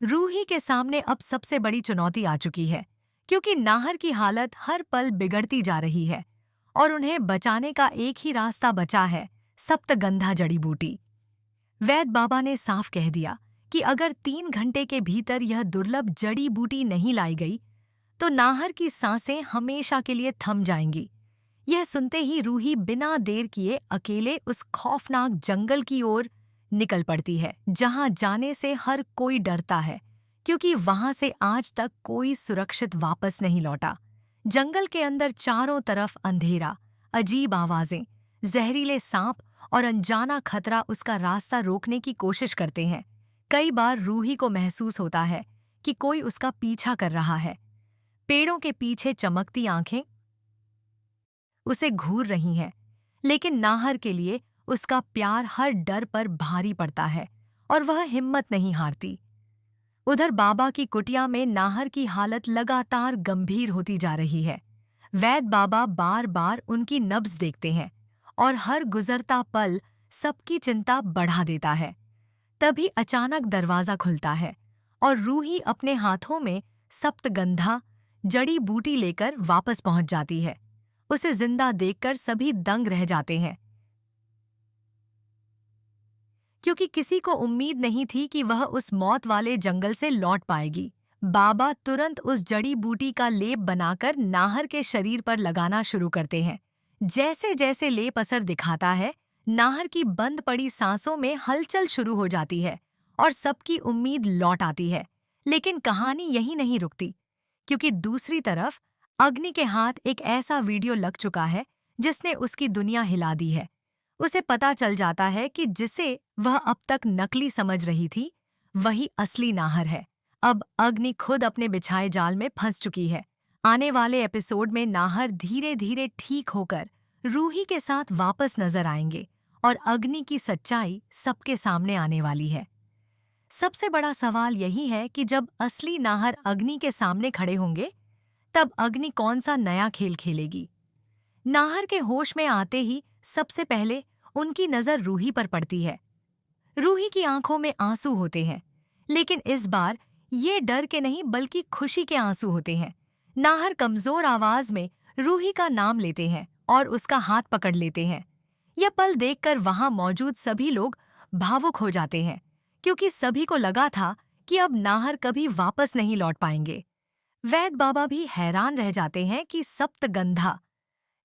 रूही के सामने अब सबसे बड़ी चुनौती आ चुकी है, क्योंकि नाहर की हालत हर पल बिगड़ती जा रही है और उन्हें बचाने का एक ही रास्ता बचा है, सप्तगंधा जड़ी बूटी। वैद बाबा ने साफ कह दिया कि अगर 3 घंटे के भीतर यह दुर्लभ जड़ी बूटी नहीं लाई गई, तो नाहर की सांसें हमेशा के लिए थम जाएंगी। यह सुनते ही रूही बिना देर किए अकेले उस खौफनाक जंगल की ओर निकल पड़ती है, जहां जाने से हर कोई डरता है, क्योंकि वहां से आज तक कोई सुरक्षित वापस नहीं लौटा। जंगल के अंदर चारों तरफ अंधेरा, अजीब आवाजें, जहरीले सांप और अनजाना खतरा उसका रास्ता रोकने की कोशिश करते हैं। कई बार रूही को महसूस होता है कि कोई उसका पीछा कर रहा है। पेड़ों के पीछे चमकती आंखें उसे घूर रही हैं, लेकिन नाहर के लिए उसका प्यार हर डर पर भारी पड़ता है और वह हिम्मत नहीं हारती। उधर बाबा की कुटिया में नाहर की हालत लगातार गंभीर होती जा रही है। वैद बाबा बार बार उनकी नब्ज देखते हैं और हर गुजरता पल सबकी चिंता बढ़ा देता है। तभी अचानक दरवाजा खुलता है और रूही अपने हाथों में सप्तगंधा जड़ी बूटी लेकर वापस पहुंच जाती है। उसे जिंदा देखकर सभी दंग रह जाते हैं, क्योंकि किसी को उम्मीद नहीं थी कि वह उस मौत वाले जंगल से लौट पाएगी। बाबा तुरंत उस जड़ी बूटी का लेप बनाकर नाहर के शरीर पर लगाना शुरू करते हैं। जैसे जैसे लेप असर दिखाता है, नाहर की बंद पड़ी सांसों में हलचल शुरू हो जाती है और सबकी उम्मीद लौट आती है। लेकिन कहानी यहीं नहीं रुकती, क्योंकि दूसरी तरफ अग्नि के हाथ एक ऐसा वीडियो लग चुका है जिसने उसकी दुनिया हिला दी है। उसे पता चल जाता है कि जिसे वह अब तक नकली समझ रही थी, वही असली नाहर है। अब अग्नि खुद अपने बिछाए जाल में फंस चुकी है। आने वाले एपिसोड में नाहर धीरे धीरे ठीक होकर रूही के साथ वापस नजर आएंगे और अग्नि की सच्चाई सबके सामने आने वाली है। सबसे बड़ा सवाल यही है कि जब असली नाहर अग्नि के सामने खड़े होंगे, तब अग्नि कौन सा नया खेल खेलेगी। नाहर के होश में आते ही सबसे पहले उनकी नजर रूही पर पड़ती है। रूही की आंखों में आंसू होते हैं, लेकिन इस बार ये डर के नहीं बल्कि खुशी के आंसू होते हैं। नाहर कमजोर आवाज में रूही का नाम लेते हैं और उसका हाथ पकड़ लेते हैं। यह पल देखकर वहां मौजूद सभी लोग भावुक हो जाते हैं, क्योंकि सभी को लगा था कि अब नाहर कभी वापस नहीं लौट पाएंगे। वैद बाबा भी हैरान रह जाते हैं कि सप्तगंधा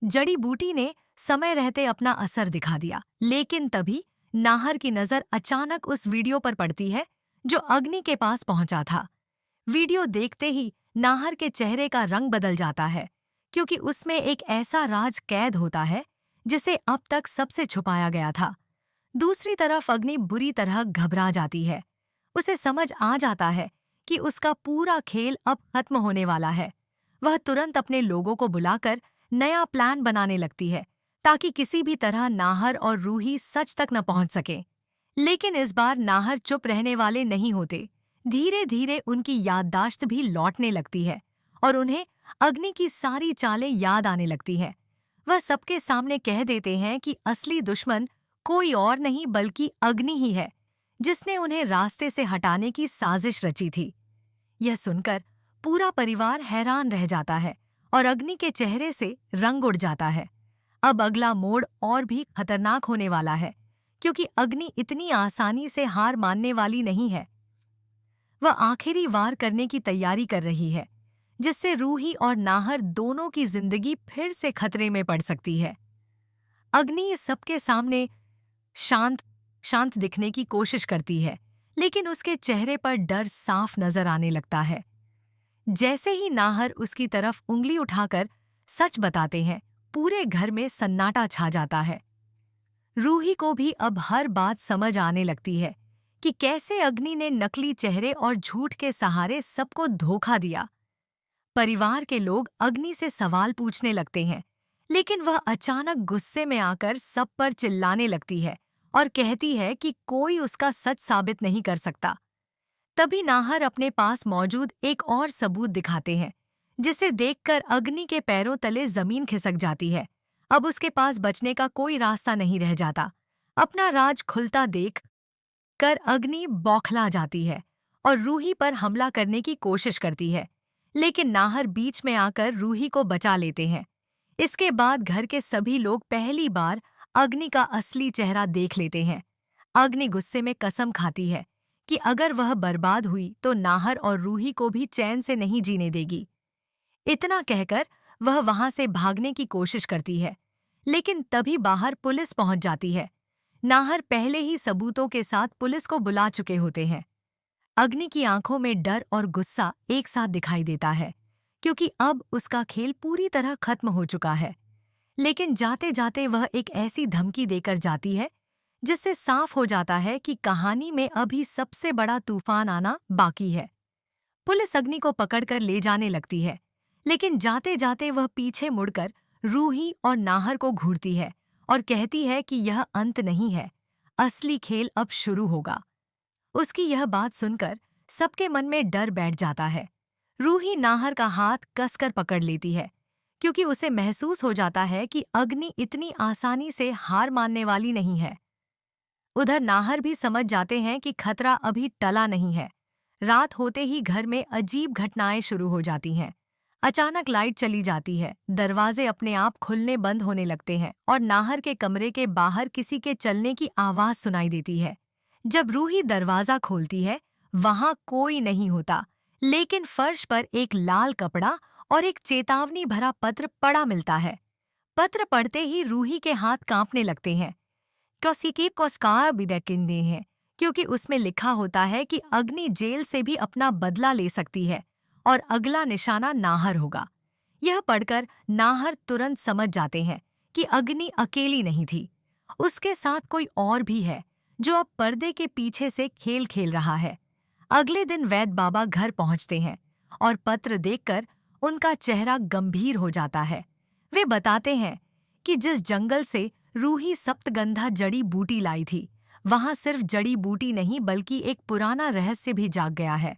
जड़ी बूटी ने समय रहते अपना असर दिखा दिया। लेकिन तभी नाहर की नजर अचानक उस वीडियो पर पड़ती है जो अग्नि के पास पहुंचा था। वीडियो देखते ही नाहर के चेहरे का रंग बदल जाता है, क्योंकि उसमें एक ऐसा राज कैद होता है जिसे अब तक सबसे छुपाया गया था। दूसरी तरफ अग्नि बुरी तरह घबरा जाती है। उसे समझ आ जाता है कि उसका पूरा खेल अब खत्म होने वाला है। वह तुरंत अपने लोगों को बुलाकर नया प्लान बनाने लगती है, ताकि किसी भी तरह नाहर और रूही सच तक न पहुंच सके। लेकिन इस बार नाहर चुप रहने वाले नहीं होते। धीरे धीरे उनकी याददाश्त भी लौटने लगती है और उन्हें अग्नि की सारी चालें याद आने लगती हैं। वह सबके सामने कह देते हैं कि असली दुश्मन कोई और नहीं बल्कि अग्नि ही है, जिसने उन्हें रास्ते से हटाने की साजिश रची थी। यह सुनकर पूरा परिवार हैरान रह जाता है और अग्नि के चेहरे से रंग उड़ जाता है। अब अगला मोड़ और भी खतरनाक होने वाला है, क्योंकि अग्नि इतनी आसानी से हार मानने वाली नहीं है। वह आखिरी वार करने की तैयारी कर रही है, जिससे रूही और नाहर दोनों की जिंदगी फिर से खतरे में पड़ सकती है। अग्नि सबके सामने शांत शांत दिखने की कोशिश करती है, लेकिन उसके चेहरे पर डर साफ नजर आने लगता है। जैसे ही नाहर उसकी तरफ उंगली उठाकर सच बताते हैं, पूरे घर में सन्नाटा छा जाता है। रूही को भी अब हर बात समझ आने लगती है कि कैसे अग्नि ने नकली चेहरे और झूठ के सहारे सबको धोखा दिया। परिवार के लोग अग्नि से सवाल पूछने लगते हैं, लेकिन वह अचानक गुस्से में आकर सब पर चिल्लाने लगती है और कहती है कि कोई उसका सच साबित नहीं कर सकता। तभी नाहर अपने पास मौजूद एक और सबूत दिखाते हैं, जिसे देखकर अग्नि के पैरों तले जमीन खिसक जाती है। अब उसके पास बचने का कोई रास्ता नहीं रह जाता। अपना राज खुलता देख कर अग्नि बौखला जाती है और रूही पर हमला करने की कोशिश करती है, लेकिन नाहर बीच में आकर रूही को बचा लेते हैं। इसके बाद घर के सभी लोग पहली बार अग्नि का असली चेहरा देख लेते हैं। अग्नि गुस्से में कसम खाती है कि अगर वह बर्बाद हुई तो नाहर और रूही को भी चैन से नहीं जीने देगी। इतना कहकर वह वहां से भागने की कोशिश करती है, लेकिन तभी बाहर पुलिस पहुंच जाती है। नाहर पहले ही सबूतों के साथ पुलिस को बुला चुके होते हैं। अग्नि की आंखों में डर और गुस्सा एक साथ दिखाई देता है, क्योंकि अब उसका खेल पूरी तरह खत्म हो चुका है। लेकिन जाते जाते वह एक ऐसी धमकी देकर जाती है जिससे साफ हो जाता है कि कहानी में अभी सबसे बड़ा तूफान आना बाकी है। पुलिस अग्नि को पकड़कर ले जाने लगती है, लेकिन जाते जाते वह पीछे मुड़कर रूही और नाहर को घूरती है और कहती है कि यह अंत नहीं है, असली खेल अब शुरू होगा। उसकी यह बात सुनकर सबके मन में डर बैठ जाता है। रूही नाहर का हाथ कसकर पकड़ लेती है, क्योंकि उसे महसूस हो जाता है कि अग्नि इतनी आसानी से हार मानने वाली नहीं है। उधर नाहर भी समझ जाते हैं कि खतरा अभी टला नहीं है। रात होते ही घर में अजीब घटनाएं शुरू हो जाती हैं। अचानक लाइट चली जाती है, दरवाजे अपने आप खुलने बंद होने लगते हैं और नाहर के कमरे के बाहर किसी के चलने की आवाज सुनाई देती है। जब रूही दरवाजा खोलती है, वहां कोई नहीं होता, लेकिन फर्श पर एक लाल कपड़ा और एक चेतावनी भरा पत्र पड़ा मिलता है। पत्र पढ़ते ही रूही के हाथ कांपने लगते हैं, क्योंकि उसमें लिखा होता है कि अग्नि जेल से भी अपना बदला ले सकती है और अगला निशाना नाहर होगा। यह पढ़कर नाहर तुरंत समझ जाते हैं कि अग्नि अकेली नहीं थी, उसके साथ कोई और भी है जो अब पर्दे के पीछे से खेल खेल रहा है। अगले दिन वैद बाबा घर पहुंचते हैं और पत्र देखकर उनका चेहरा गंभीर हो जाता है। वे बताते हैं कि जिस जंगल से रूही सप्तगंधा जड़ी बूटी लाई थी, वहां सिर्फ जड़ी बूटी नहीं बल्कि एक पुराना रहस्य भी जाग गया है।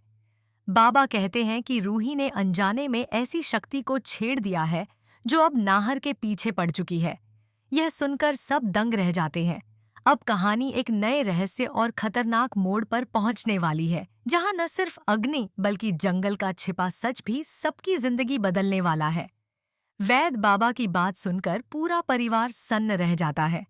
बाबा कहते हैं कि रूही ने अनजाने में ऐसी शक्ति को छेड़ दिया है जो अब नाहर के पीछे पड़ चुकी है। यह सुनकर सब दंग रह जाते हैं। अब कहानी एक नए रहस्य और खतरनाक मोड़ पर पहुंचने वाली है, जहां न सिर्फ अग्नि बल्कि जंगल का छिपा सच भी सबकी जिंदगी बदलने वाला है। वैद बाबा की बात सुनकर पूरा परिवार सन्न रह जाता है।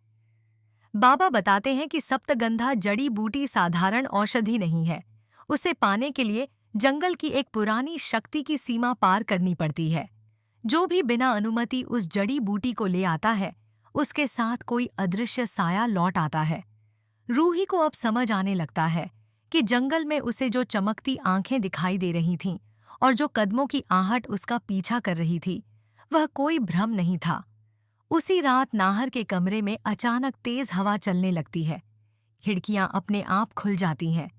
बाबा बताते हैं कि सप्तगंधा जड़ी बूटी साधारण औषधि नहीं है। उसे पाने के लिए जंगल की एक पुरानी शक्ति की सीमा पार करनी पड़ती है। जो भी बिना अनुमति उस जड़ी बूटी को ले आता है, उसके साथ कोई अदृश्य साया लौट आता है। रूही को अब समझ आने लगता है कि जंगल में उसे जो चमकती आंखें दिखाई दे रही थीं और जो कदमों की आहट उसका पीछा कर रही थी, वह कोई भ्रम नहीं था। उसी रात नाहर के कमरे में अचानक तेज हवा चलने लगती है। खिड़कियां अपने आप खुल जाती हैं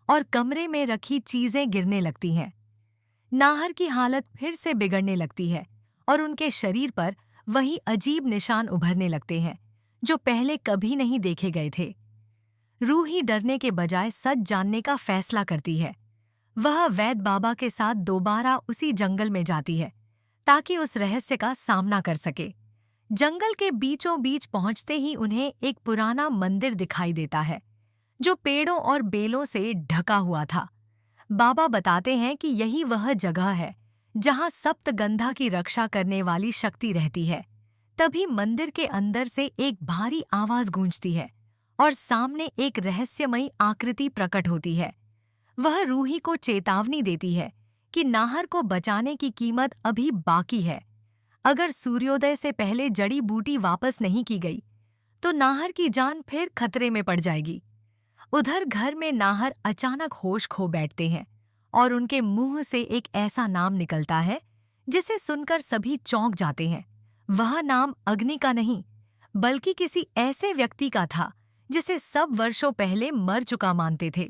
और कमरे में रखी चीजें गिरने लगती हैं। नाहर की हालत फिर से बिगड़ने लगती है और उनके शरीर पर वही अजीब निशान उभरने लगते हैं जो पहले कभी नहीं देखे गए थे। रूही डरने के बजाय सच जानने का फैसला करती है। वह वैद बाबा के साथ दोबारा उसी जंगल में जाती है ताकि उस रहस्य का सामना कर सके। जंगल के बीचों बीच पहुंचते ही उन्हें एक पुराना मंदिर दिखाई देता है जो पेड़ों और बेलों से ढका हुआ था। बाबा बताते हैं कि यही वह जगह है जहां सप्तगंधा की रक्षा करने वाली शक्ति रहती है। तभी मंदिर के अंदर से एक भारी आवाज गूंजती है और सामने एक रहस्यमयी आकृति प्रकट होती है। वह रूही को चेतावनी देती है कि नाहर को बचाने की कीमत अभी बाकी है। अगर सूर्योदय से पहले जड़ी बूटी वापस नहीं की गई तो नाहर की जान फिर खतरे में पड़ जाएगी। उधर घर में नाहर अचानक होश खो बैठते हैं और उनके मुंह से एक ऐसा नाम निकलता है जिसे सुनकर सभी चौंक जाते हैं। वह नाम अग्नि का नहीं, बल्कि किसी ऐसे व्यक्ति का था जिसे सब वर्षों पहले मर चुका मानते थे।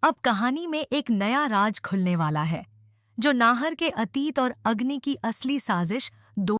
अब कहानी में एक नया राज खुलने वाला है जो नाहर के अतीत और अग्नि की असली साजिश